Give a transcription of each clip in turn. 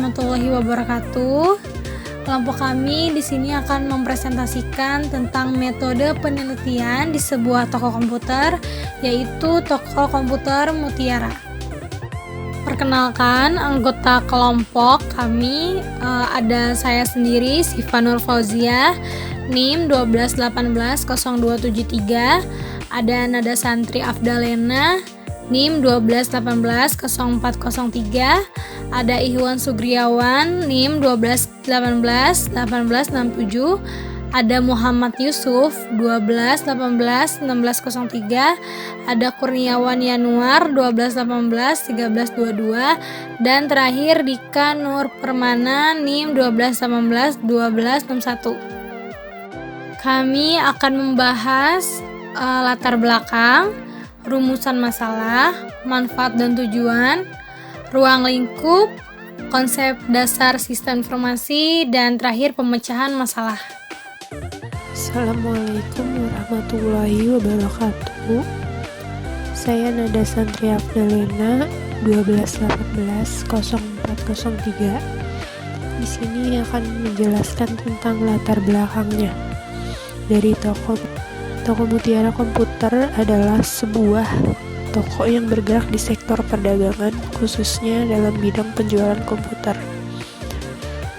warahmatullahi wabarakatuh. Kelompok kami di sini akan mempresentasikan tentang metode penelitian di sebuah toko komputer, yaitu toko komputer Mutiara. Perkenalkan, anggota kelompok kami ada saya sendiri, Siva Nur Fauziah, NIM 121802773, ada Nada Santri Afdalena, NIM 121800403, ada Ihwan Sugriawan, NIM 121881867, ada Muhammad Yusuf 12181603, ada Kurniawan Yanuar 12181322, dan terakhir Dika Nur Permana, NIM 121811261. Kami akan membahas latar belakang, rumusan masalah, manfaat dan tujuan, ruang lingkup, konsep dasar sistem informasi, dan terakhir pemecahan masalah. Assalamualaikum warahmatullahi wabarakatuh. Saya Nada Santri Afdalena 121800403. Di sini akan menjelaskan tentang latar belakangnya. Dari toko Mutiara Komputer adalah sebuah toko yang bergerak di sektor perdagangan, khususnya dalam bidang penjualan komputer.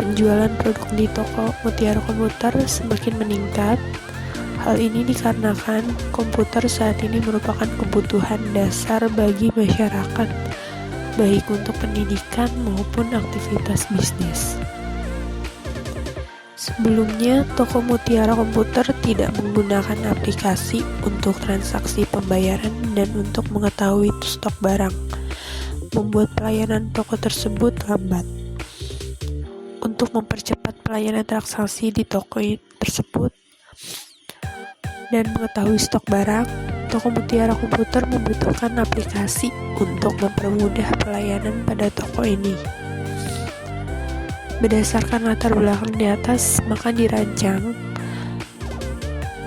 Penjualan produk di toko Mutiara Komputer semakin meningkat. Hal ini dikarenakan komputer saat ini merupakan kebutuhan dasar bagi masyarakat, baik untuk pendidikan maupun aktivitas bisnis. Sebelumnya, toko Mutiara Komputer tidak menggunakan aplikasi untuk transaksi pembayaran dan untuk mengetahui stok barang, membuat pelayanan toko tersebut lambat. Untuk mempercepat pelayanan transaksi di toko tersebut dan mengetahui stok barang, toko Mutiara Komputer membutuhkan aplikasi untuk mempermudah pelayanan pada toko ini. Berdasarkan latar belakang di atas, maka dirancang,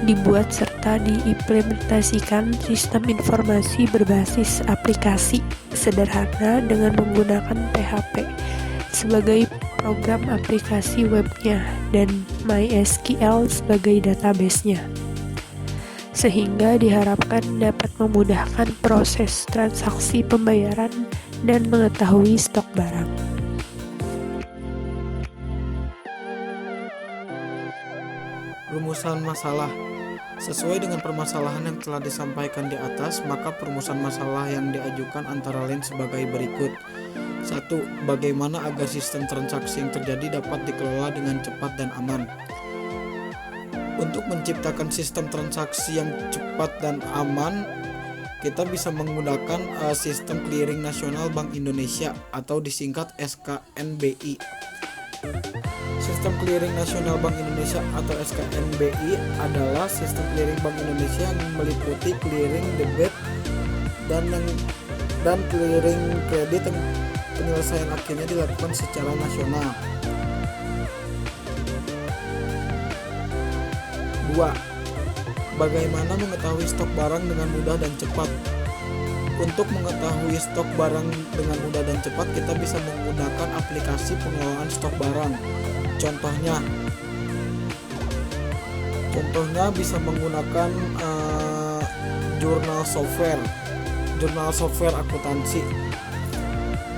dibuat serta diimplementasikan sistem informasi berbasis aplikasi sederhana dengan menggunakan PHP sebagai program aplikasi webnya dan MySQL sebagai database-nya, sehingga diharapkan dapat memudahkan proses transaksi pembayaran dan mengetahui stok barang. Rumusan masalah. Sesuai dengan permasalahan yang telah disampaikan di atas, maka perumusan masalah yang diajukan antara lain sebagai berikut. 1. Bagaimana agar sistem transaksi yang terjadi dapat dikelola dengan cepat dan aman? Untuk menciptakan sistem transaksi yang cepat dan aman, kita bisa menggunakan sistem clearing nasional Bank Indonesia atau disingkat SKNBI. Sistem clearing nasional Bank Indonesia atau SKNBI adalah sistem clearing Bank Indonesia yang meliputi clearing debit dan clearing kredit yang penyelesaian akhirnya dilakukan secara nasional. 2. Bagaimana mengetahui stok barang dengan mudah dan cepat? Untuk mengetahui stok barang dengan mudah dan cepat, kita bisa menggunakan aplikasi pengelolaan stok barang. Contohnya bisa menggunakan jurnal software akuntansi.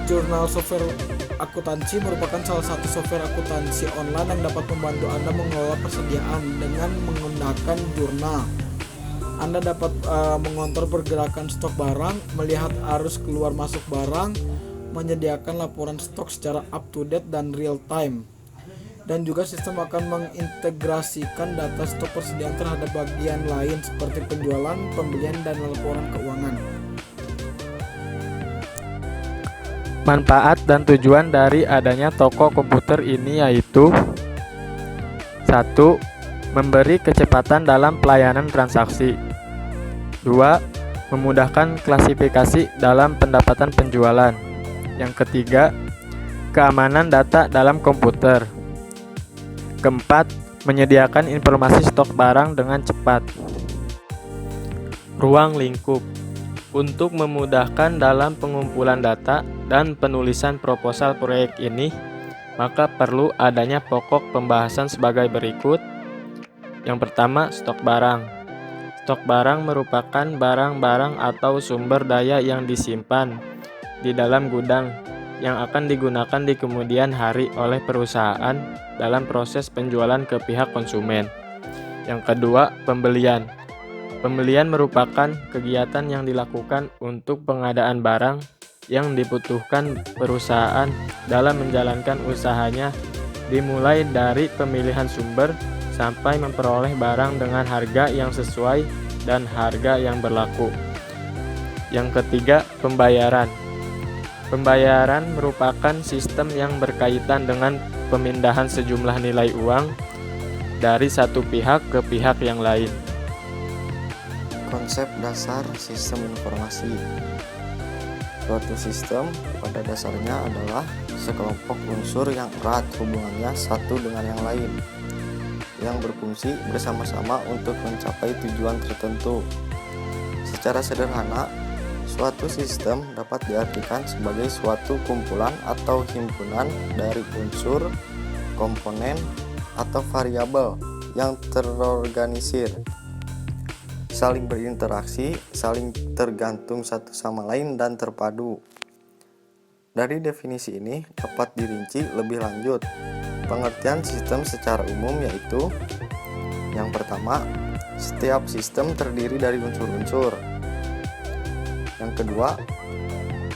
Jurnal software akuntansi merupakan salah satu software akuntansi online yang dapat membantu Anda mengelola persediaan dengan menggunakan jurnal. Anda dapat mengontrol pergerakan stok barang, melihat arus keluar masuk barang, menyediakan laporan stok secara up to date dan real time. Dan juga sistem akan mengintegrasikan data stok persediaan terhadap bagian lain seperti penjualan, pembelian, dan laporan keuangan. Manfaat dan tujuan dari adanya toko komputer ini yaitu 1. Memberi kecepatan dalam pelayanan transaksi. 2. Memudahkan klasifikasi dalam pendapatan penjualan. Yang ketiga, keamanan data dalam komputer. Keempat, menyediakan informasi stok barang dengan cepat. Ruang lingkup. Untuk memudahkan dalam pengumpulan data dan penulisan proposal proyek ini, maka perlu adanya pokok pembahasan sebagai berikut. Yang pertama, stok barang. Stok barang merupakan barang-barang atau sumber daya yang disimpan di dalam gudang yang akan digunakan di kemudian hari oleh perusahaan dalam proses penjualan ke pihak konsumen. Yang kedua, pembelian. Pembelian merupakan kegiatan yang dilakukan untuk pengadaan barang yang dibutuhkan perusahaan dalam menjalankan usahanya, dimulai dari pemilihan sumber sampai memperoleh barang dengan harga yang sesuai dan harga yang berlaku. Yang ketiga, pembayaran. Pembayaran merupakan sistem yang berkaitan dengan pemindahan sejumlah nilai uang dari satu pihak ke pihak yang lain. Konsep dasar sistem informasi. Suatu sistem pada dasarnya adalah sekelompok unsur yang erat hubungannya satu dengan yang lain, yang berfungsi bersama-sama untuk mencapai tujuan tertentu. Secara sederhana, suatu sistem dapat diartikan sebagai suatu kumpulan atau himpunan dari unsur, komponen, atau variabel yang terorganisir, saling berinteraksi, saling tergantung satu sama lain, dan terpadu. Dari definisi ini dapat dirinci lebih lanjut. Pengertian sistem secara umum yaitu: yang pertama, setiap sistem terdiri dari unsur-unsur. Yang kedua,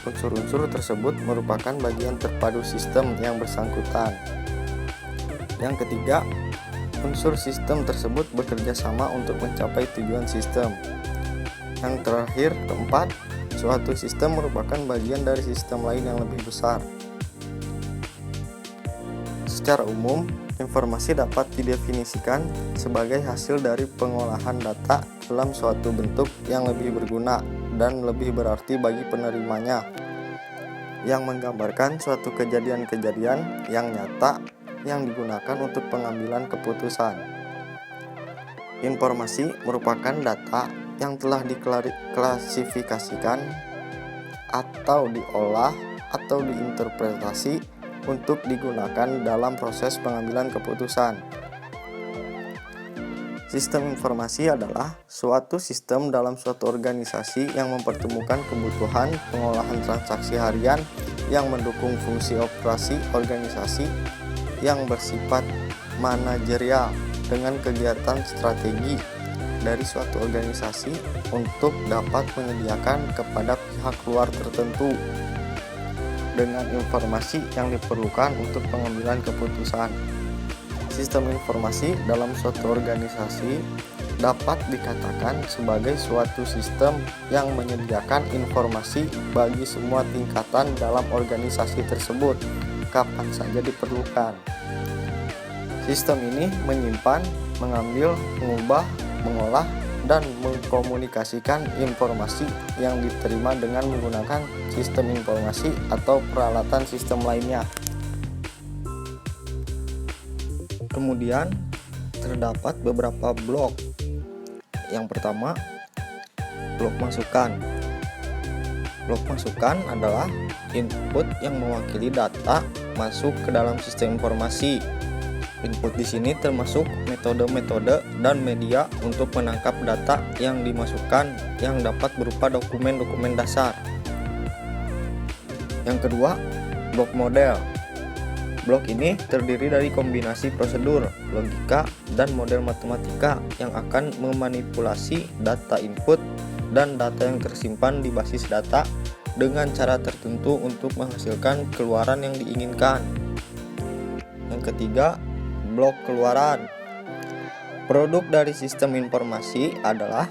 unsur-unsur tersebut merupakan bagian terpadu sistem yang bersangkutan. Yang ketiga, unsur sistem tersebut bekerja sama untuk mencapai tujuan sistem. Yang terakhir, keempat, suatu sistem merupakan bagian dari sistem lain yang lebih besar. Secara umum, informasi dapat didefinisikan sebagai hasil dari pengolahan data dalam suatu bentuk yang lebih berguna dan lebih berarti bagi penerimanya, yang menggambarkan suatu kejadian-kejadian yang nyata yang digunakan untuk pengambilan keputusan. Informasi merupakan data yang telah diklasifikasikan atau diolah atau diinterpretasi untuk digunakan dalam proses pengambilan keputusan. Sistem informasi adalah suatu sistem dalam suatu organisasi yang mempertemukan kebutuhan pengolahan transaksi harian yang mendukung fungsi operasi organisasi yang bersifat manajerial dengan kegiatan strategi dari suatu organisasi untuk dapat menyediakan kepada pihak luar tertentu dengan informasi yang diperlukan untuk pengambilan keputusan. Sistem informasi dalam suatu organisasi dapat dikatakan sebagai suatu sistem yang menyediakan informasi bagi semua tingkatan dalam organisasi tersebut kapan saja diperlukan. Sistem ini menyimpan, mengambil, mengubah, mengolah, dan mengkomunikasikan informasi yang diterima dengan menggunakan sistem informasi atau peralatan sistem lainnya. Kemudian terdapat beberapa blok. Yang pertama, blok masukan. Blok masukan adalah input yang mewakili data masuk ke dalam sistem informasi. Input di sini termasuk metode-metode dan media untuk menangkap data yang dimasukkan yang dapat berupa dokumen-dokumen dasar. Yang kedua, blok model. Blok ini terdiri dari kombinasi prosedur, logika, dan model matematika yang akan memanipulasi data input dan data yang tersimpan di basis data dengan cara tertentu untuk menghasilkan keluaran yang diinginkan. Yang ketiga, blok keluaran. Produk dari sistem informasi adalah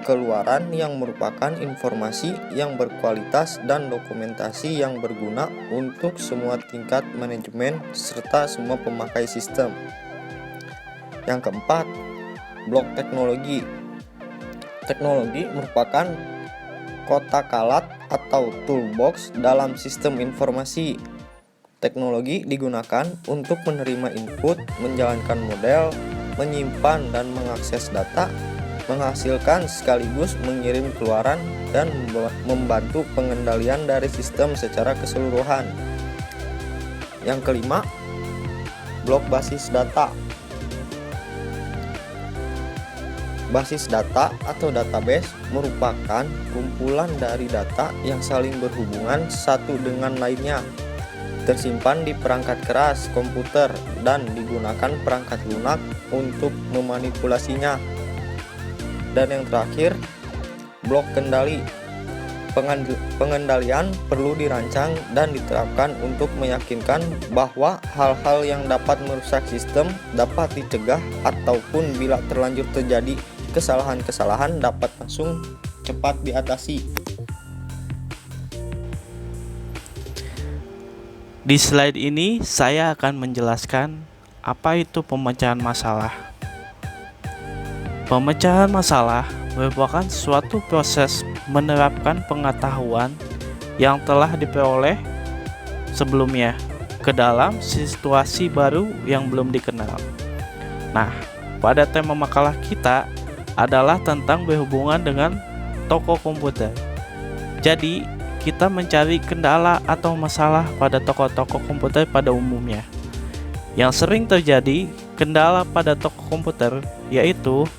keluaran yang merupakan informasi yang berkualitas dan dokumentasi yang berguna untuk semua tingkat manajemen serta semua pemakai sistem. Yang keempat, blok teknologi. Teknologi merupakan kotak alat atau toolbox dalam sistem informasi. Teknologi digunakan untuk menerima input, menjalankan model, menyimpan dan mengakses data, menghasilkan sekaligus mengirim keluaran, dan membantu pengendalian dari sistem secara keseluruhan. Yang kelima, Blok basis data. Basis data atau database merupakan kumpulan dari data yang saling berhubungan satu dengan lainnya, tersimpan di perangkat keras komputer dan digunakan perangkat lunak untuk memanipulasinya. Dan yang terakhir, blok kendali. Pengendalian perlu dirancang dan diterapkan untuk meyakinkan bahwa hal-hal yang dapat merusak sistem dapat dicegah, ataupun bila terlanjur terjadi kesalahan-kesalahan dapat langsung cepat diatasi. Di slide ini saya akan menjelaskan apa itu pemecahan masalah. Pemecahan masalah merupakan suatu proses menerapkan pengetahuan yang telah diperoleh sebelumnya ke dalam situasi baru yang belum dikenal. Nah, pada tema makalah kita adalah tentang berhubungan dengan toko komputer. Jadi, kita mencari kendala atau masalah pada toko-toko komputer pada umumnya. Yang sering terjadi kendala pada toko komputer yaitu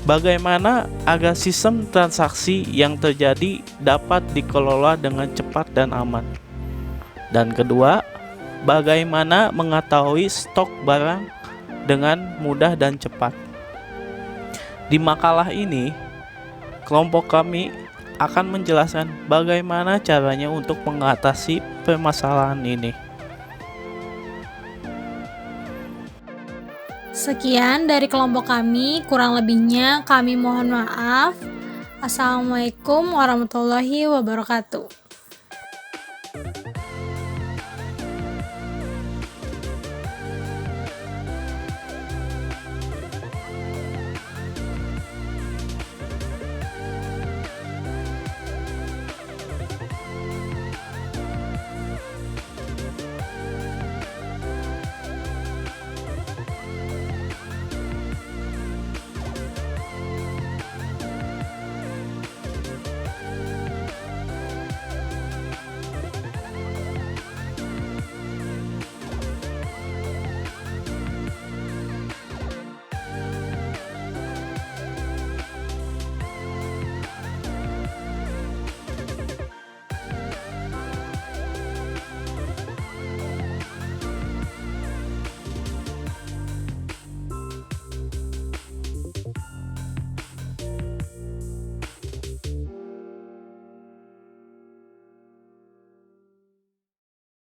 bagaimana agar sistem transaksi yang terjadi dapat dikelola dengan cepat dan aman. Dan kedua, bagaimana mengetahui stok barang dengan mudah dan cepat. Di makalah ini, kelompok kami akan menjelaskan bagaimana caranya untuk mengatasi permasalahan ini. Sekian dari kelompok kami, kurang lebihnya kami mohon maaf. Assalamualaikum warahmatullahi wabarakatuh.